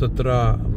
17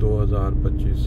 2025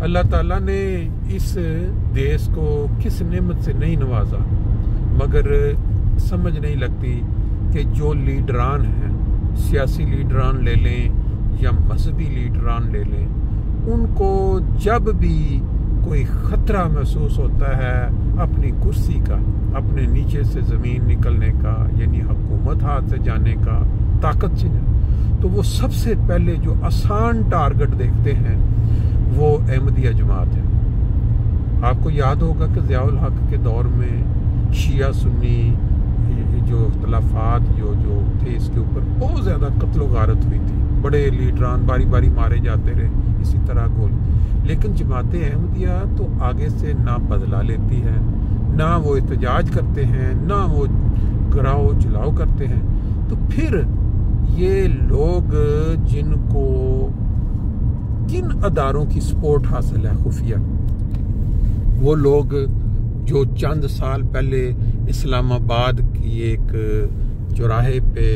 اللہ تعالیٰ نے اس دیش کو کس نعمت سے نہیں نوازا، مگر سمجھ نہیں لگتی کہ جو لیڈران ہیں، سیاسی لیڈران لے لیں یا مذہبی لیڈران لے لیں، ان کو جب بھی کوئی خطرہ محسوس ہوتا ہے اپنی کرسی کا، اپنے نیچے سے زمین نکلنے کا، یعنی حکومت ہاتھ سے جانے کا، طاقت سے تو وہ سب سے پہلے جو آسان ٹارگٹ دیکھتے ہیں وہ احمدیہ جماعت ہے۔ آپ کو یاد ہوگا کہ ضیاء الحق کے دور میں شیعہ سنی جو اختلافات جو تھے، اس کے اوپر بہت زیادہ قتل و غارت ہوئی تھی، بڑے لیڈران باری باری مارے جاتے رہے، اسی طرح گول۔ لیکن جماعت احمدیہ تو آگے سے نہ بدلہ لیتی ہے، نہ وہ احتجاج کرتے ہیں، نہ وہ گراؤ چلاؤ کرتے ہیں۔ تو پھر یہ لوگ جن کو کن اداروں کی سپورٹ حاصل ہے خفیہ، وہ لوگ جو چند سال پہلے اسلام آباد کی ایک چوراہے پہ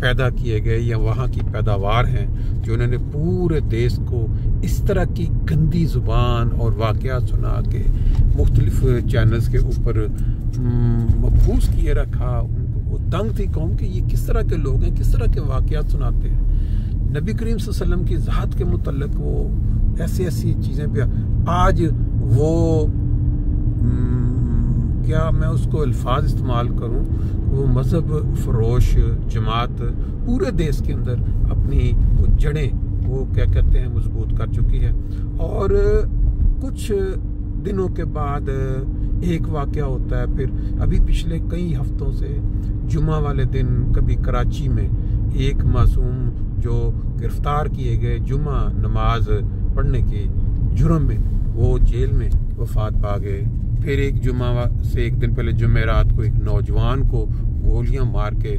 پیدا کیے گئے یا وہاں کی پیداوار ہیں، جو انہوں نے پورے دیش کو اس طرح کی گندی زبان اور واقعات سنا کے مختلف چینلز کے اوپر مبعوث کیے رکھا۔ ان کو وہ تنگ تھی قوم کہ یہ کس طرح کے لوگ ہیں، کس طرح کے واقعات سناتے ہیں۔ نبی کریم صلی اللہ علیہ وسلم کی ذات کے متعلق وہ ایسی چیزیں پہ آج وہ کیا میں اس کو الفاظ استعمال کروں، وہ مذہب فروش جماعت پورے دیش کے اندر اپنی وہ جڑیں وہ کیا کہتے ہیں مضبوط کر چکی ہے۔ اور کچھ دنوں کے بعد ایک واقعہ ہوتا ہے، پھر ابھی پچھلے کئی ہفتوں سے جمعہ والے دن کبھی کراچی میں ایک معصوم جو گرفتار کیے گئے جمعہ نماز پڑھنے کے جرم میں، وہ جیل میں وفات پا گئے۔ پھر ایک جمعہ سے ایک دن پہلے جمعرات کو ایک نوجوان کو گولیاں مار کے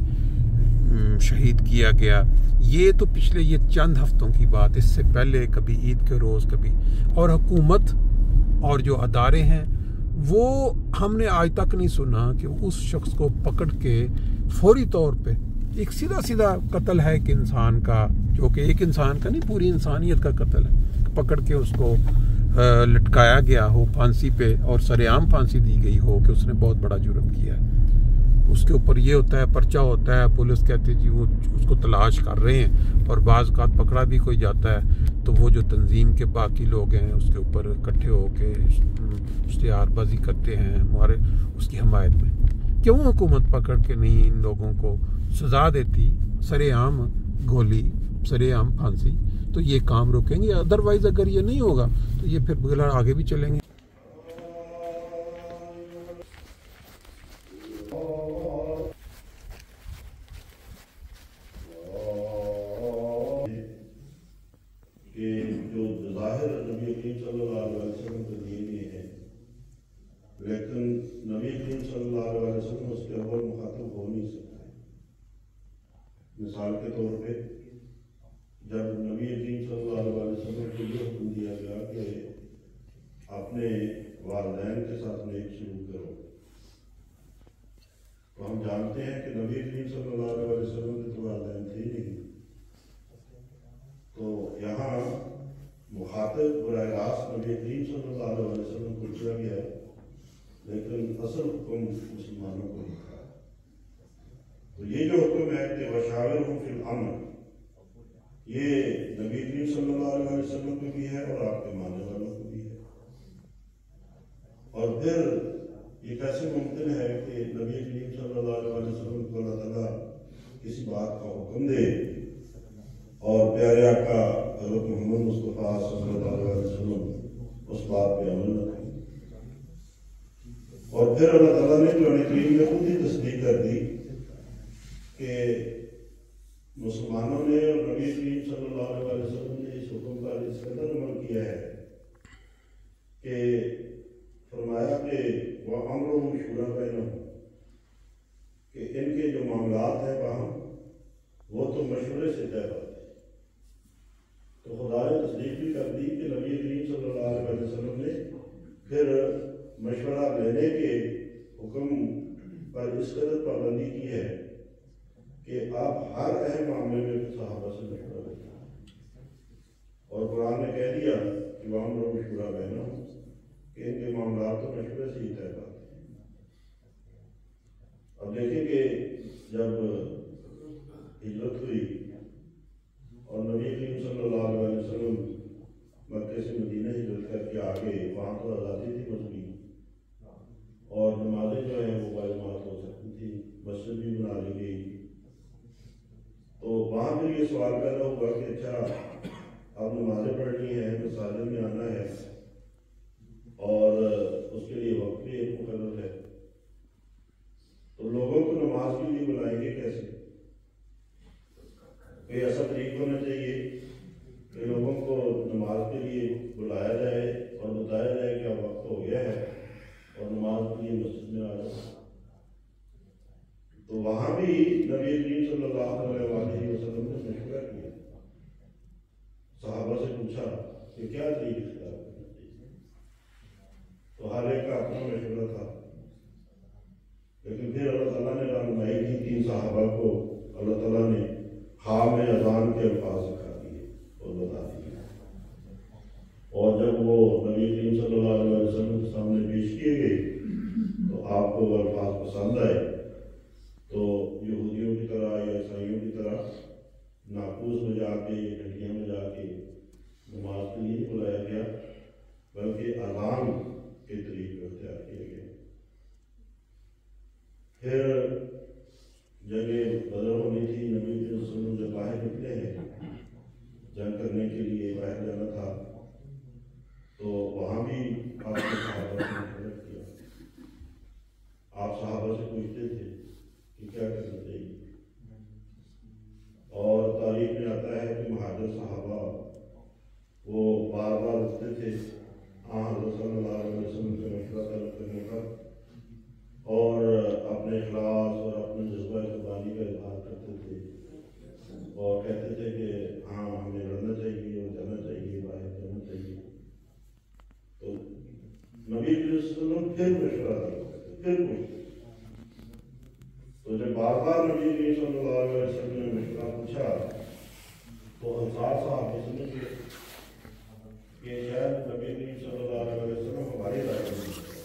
شہید کیا گیا۔ یہ تو پچھلے یہ چند ہفتوں کی بات، اس سے پہلے کبھی عید کے روز کبھی۔ اور حکومت اور جو ادارے ہیں وہ ہم نے آج تک نہیں سنا کہ اس شخص کو پکڑ کے فوری طور پہ ایک سیدھا قتل ہے ایک انسان کا، جو کہ ایک انسان کا نہیں پوری انسانیت کا قتل ہے، پکڑ کے اس کو لٹکایا گیا ہو پھانسی پہ اور سرعام پھانسی دی گئی ہو کہ اس نے بہت بڑا جرم کیا ہے۔ اس کے اوپر یہ ہوتا ہے، پرچہ ہوتا ہے، پولیس کہتے جی وہ اس کو تلاش کر رہے ہیں، اور بعض اوقات پکڑا بھی کوئی جاتا ہے تو وہ جو تنظیم کے باقی لوگ ہیں اس کے اوپر اکٹھے ہو کے اشتہار بازی کرتے ہیں ہمارے اس کی حمایت میں۔ کیوں حکومت پکڑ کے نہیں ان لوگوں کو سزا دیتی، سرعام گولی، سرعام پھانسی، تو یہ کام روکیں گے۔ ادروائز اگر یہ نہیں ہوگا تو یہ پھر بغیر آگے بھی چلیں گے۔ جو ظاہر نبی کریم صلی اللہ علیہ وسلم کا دین یہ ہے، لیکن نبی کریم صلی اللہ علیہ وسلم اس کے اول مخاطب ہو نہیں سکتا ہے۔ مثال کے طور پہ جب نبی کریم صلی اللہ علیہ وسلم کو یہ حکم دیا گیا کہ اپنے والدین کے ساتھ نیک سلوک کرو، تو ہم جانتے ہیں کہ نبی کریم صلی اللہ علیہ وسلم کے تو والدین تھے نہیں، تو یہاں مخاطب براہ راست نبی کریم صلی اللہ علیہ وسلم کو کیا گیا، لیکن اصل حکم مسلمانوں کو ہی تھا۔ تو یہ جو حکم ہے کہ وشاورہم فی الامر، یہ نبی کریم صلی اللہ علیہ وسلم کو بھی ہے اور آپ کے ماننے والوں کو بھی ہے۔ اور پھر یہ کیسے ممکن ہے کہ نبی کریم صلی اللہ علیہ وسلم کو اللہ تعالیٰ کسی بات کا حکم دے اور پیارے آقا حضرت محمد مصطفیٰ صلی اللہ علیہ وسلم اس بات پہ عمل نہ کریں، اور پھر اللہ تعالیٰ نے قرآن کریم میں خود ہی تصدیق کر دی کہ مسلمانوں نے اور نبی کریم صلی اللہ علیہ وسلم نے اس حکم کا اس قدر عمل کیا ہے کہ فرمایا کہ وَأَمْرُهُمْ شُورَىٰ بَيْنَهُمْ، کہ ان کے جو معاملات ہیں باہم وہ تو مشورے سے طے ہوتے ہیں۔ تو خدا نے تصدیق بھی کر دی کہ نبی کریم صلی اللہ علیہ وسلم نے پھر مشورہ لینے کے حکم پر اس قدر پابندی کی ہے کہ آپ ہر اہم معاملے میں صحابہ سے مشورہ لیتے ہیں، اور قرآن نے کہہ دیا کہ امرؤ شورا بینہم کہ ان کے معاملات تو مشورے سے ہی طے پاتے ہیں۔ اب دیکھیں کہ جب ہجرت ہوئی اور نبی کریم صلی اللہ علیہ وسلم مکے سے مدینہ ہجرت کر کے آگے، وہاں تو آزادی تھی مذہبی، اور نمازیں جو ہیں وہ باجماعت ہو سکتی تھی، مسجد بھی بنا لی گئی، تو وہاں پھر یہ سوال پیدا ہوا کہ اچھا اب نمازیں پڑھنی ہیں، مساجد میں آنا ہے، اور اس کے لیے وقت بھی ایک مقرر ہے، تو لوگوں کو نماز کے لیے بلائیں گے کیسے؟ کوئی ایسا طریق ہونا چاہیے کہ لوگوں کو نماز کے لیے بلایا جائے اور بتایا جائے کہ اب وقت ہو گیا ہے اور نماز کے لیے مسجد میں آ جائے۔ تو وہاں بھی نبی کریم صلی اللہ علیہ وسلم نے مشورہ کیا، صحابہ سے پوچھا کہ کیا طریقہ اختیار کرنا چاہیے، تو ہر ایک کا اپنا مشورہ تھا، لیکن پھر اللہ تعالیٰ نے رہنمائی کی، 3 صحابہ کو اللہ تعالیٰ نے خواب میں اذان کے الفاظ سکھا دیے اور بتا دیے، اور جب وہ نبی کریم صلی اللہ علیہ وسلم کے سامنے پیش کیے گئے تو آپ کو وہ الفاظ پسند آئے، تو یہودیوں کی طرح یا عیسائیوں کی طرح ناقوس بجا کے یا گھنٹیاں بجا کے نماز کے لیے نہیں بلایا گیا، بلکہ اذان کے طریقے اختیار کیے گئے۔ پھر جنگ بدر ہونی تھی، نبی صلی اللہ علیہ وسلم جب باہر نکلے ہیں جنگ کرنے کے لیے، باہر جانا تھا، تو وہاں بھی آپ نے صحابہ سے مشورہ کیا، آپ صحابہ سے پوچھتے تھے کہ کیا کرنا چاہیے، اور تاریخ میں آتا ہے کہ مہاجر صحابہ وہ بار بار اٹھتے تھے حضرت صلی اللہ علیہ وسلم سے مشورہ طلب کرنے کا، اور اپنے اخلاص اور اپنے جذبہ قربانی کا اظہار کرتے تھے، اور کہتے تھے کہ ہاں ہمیں لڑنا چاہیے اور جانا چاہیے، باہر جانا چاہیے۔ تو نبی صلی اللہ علیہ وسلم پھر مشورہ طلب کرتے، پھر پوچھتے، تو جب بار بار نبی کریم صلی اللہ علیہ وسلم نے مشورہ پوچھا تو انصار صاحب یہ سمجھ گئے کہ شاید نبی کریم صلی اللہ علیہ وسلم ہماری رائے نہیں ہے۔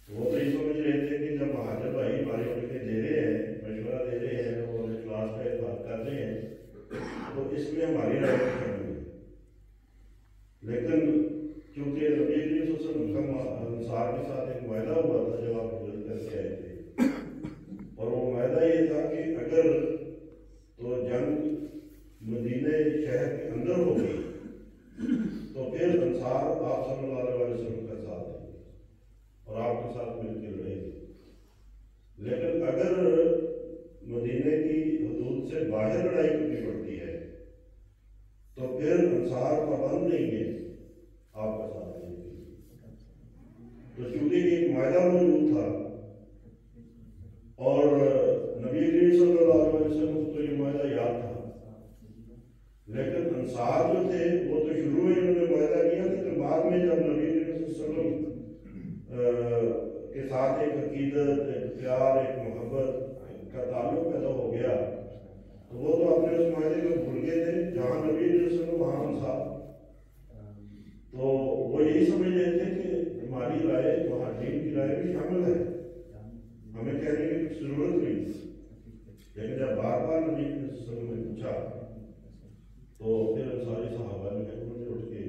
وہ تو یہ سمجھ رہے تھے کہ جب مہاجر بھائی ہماری وقت دے رہے ہیں، مشورہ دے رہے ہیں اور اخلاص کا اظہار کر رہے ہیں، تو اس میں ہماری رائے شامل ہے۔ لیکن چونکہ نبی کریم صلی اللہ علیہ وسلم کا انصار کے ساتھ ایک معاہدہ ہوا تھا جب آپ ہجرت کر کے آئے تھے، اور وہ معاہدہ یہ تھا کہ اگر تو جنگ مدینہ شہر کے اندر ہو گئی تو پھر انصار آپ صلی اللہ علیہ وسلم کا ساتھ دیں گے اور آپ کے ساتھ مل کے لڑیں گے، لیکن اگر مدینہ کی حدود سے باہر لڑائی کرنی پڑتی ہے تو پھر انصار پابند نہیں ہے آپ کا ساتھ دیں گے۔ تو چونکہ ایک معاہدہ موجود تھا اور نبی کریم صلی اللہ علیہ وسلم کو یہ معاہدہ یاد تھا، لیکن انصار جو تھے وہ تو شروع میں انہوں نے معاہدہ کیا، لیکن بعد میں جب نبی کریم صلی اللہ علیہ وسلم کے ساتھ ایک عقیدت، ایک پیار، ایک محبت کا تعلق پیدا ہو گیا تو وہ تو اپنے اس معاہدے کو بھول گئے تھے، جہاں نبی صلی اللہ علیہ وسلم وہاں انصار، تو وہ یہی سمجھ رہے تھے کہ ہماری رائے وہاں دین کی رائے بھی شامل ہے، ہمیں کہنے کی کچھ ضرورت نہیں۔ لیکن جب بار بار نبی صلی اللہ علیہ وسلم نے پوچھا تو پھر سارے صحابہ نے اٹھ کے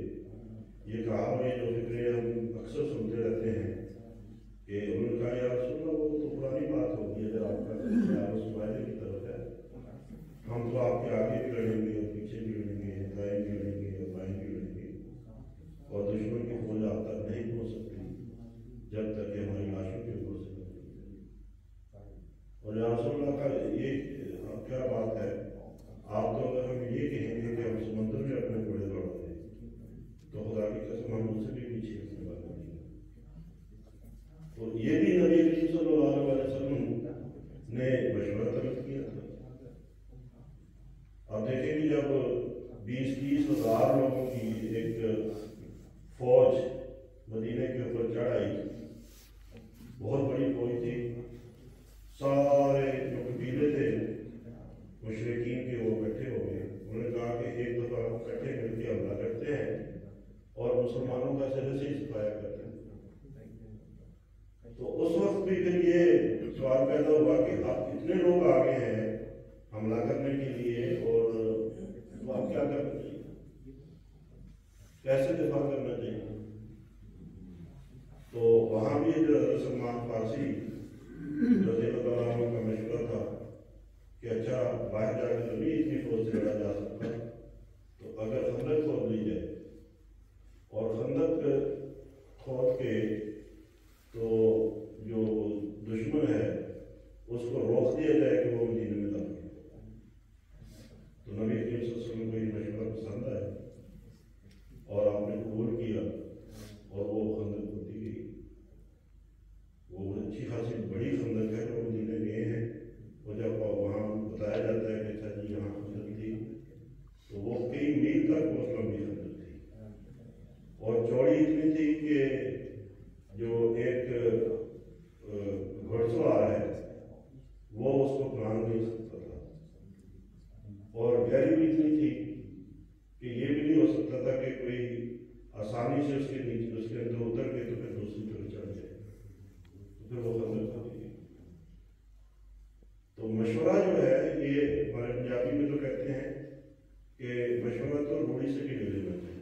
یہ کہا، اور یہ جو فکرے ہم اکثر سنتے رہتے ہیں کہ انہوں نے کہا یا رسول اللہ وہ تو پرانی بات ہوگی، اگر آپ کا اس معاہدے کی طرف ہے، ہم تو آپ کے آگے بھی لڑیں گے اور پیچھے بھی لڑیں گے، دائیں بھی لڑیں گے اور بائیں بھی لڑیں گے، اور دشمن کی فوج آپ تک نہیں پہنچ سکتی جب تک کہ ہماری لاشوں کے اوپر سے اور یا رسول اللہ کا یہ کیا بات ہے، آپ تو اگر ہم یہ کہیں گے کہ ہم سمندر میں اپنے گھوڑے دوڑا دیں تو خدا کی قسم ہم ان سے بھی پیچھے ہٹنے والا نہیں ہے۔ تو یہ بھی نبی کریم صلی اللہ علیہ وسلم نے مشورہ طلب کیا تھا۔ آپ دیکھیں کہ جب 20-30 ہزار لوگوں کی ایک فوج مدینے کے اوپر چڑھ آئی، بہت بڑی فوج تھی، سارے جو قبیلے تھے مشرکین کے وہ اکٹھے ہو گئے، انہوں نے کہا کہ ایک دفعہ اکٹھے مل کے حملہ کرتے ہیں اور مسلمانوں کا سرے سے ہی صفایا کرتے ہیں۔ تو اس وقت بھی پھر یہ سوال پیدا ہوا کہ آپ اتنے لوگ آگے ہیں حملہ کرنے کے لیے، اور تو آپ کیا کرنا چاہیے، کیسے دفاع کرنا چاہیے؟ تو وہاں بھی جو حضرت سلمان فارسی رضی اللہ عنہ کا مشورہ تھا کہ اچھا باہر جا کے تو نہیں اتنی فوج سے لڑا جا سکتا، تو اگر خندق کھود لی جائے اور خندق کھود کے تو جو دشمن ہے اس کو روک دیا جائے کہ وہ مدینے میں داخل ہو۔ تو نبی کریم صلی اللہ علیہ وسلم کو یہ مشورہ پسند آیا اور آپ نے قبول کیا، اور وہ خندق ہوتی گئی۔ وہ اچھی خاصی بڑی خندق ہے، جو مدینے گئے ہیں، وہ جب وہاں بتایا جاتا ہے کہ اچھا جی یہاں خندق تھی، تو وہ کئی میل تک بہت لمبی خندق تھی، اور چوڑی اتنی تھی کہ جو ایک گھڑ سوار ہے وہ اس کو پلان نہیں سکتا تھا، اور گہری بھی اتنی تھی کہ یہ بھی نہیں ہو سکتا تھا کہ کوئی آسانی سے اس کے نیچے اس کے اندر اتر کے تو پھر دوسری طرف چڑھ جائے، تو پھر وہ خندق ہوتی ہے۔ تو مشورہ جو ہے یہ ہمارے پنجابی میں تو کہتے ہیں کہ مشورہ تو روڑی سے بھی لے لینا چاہیے۔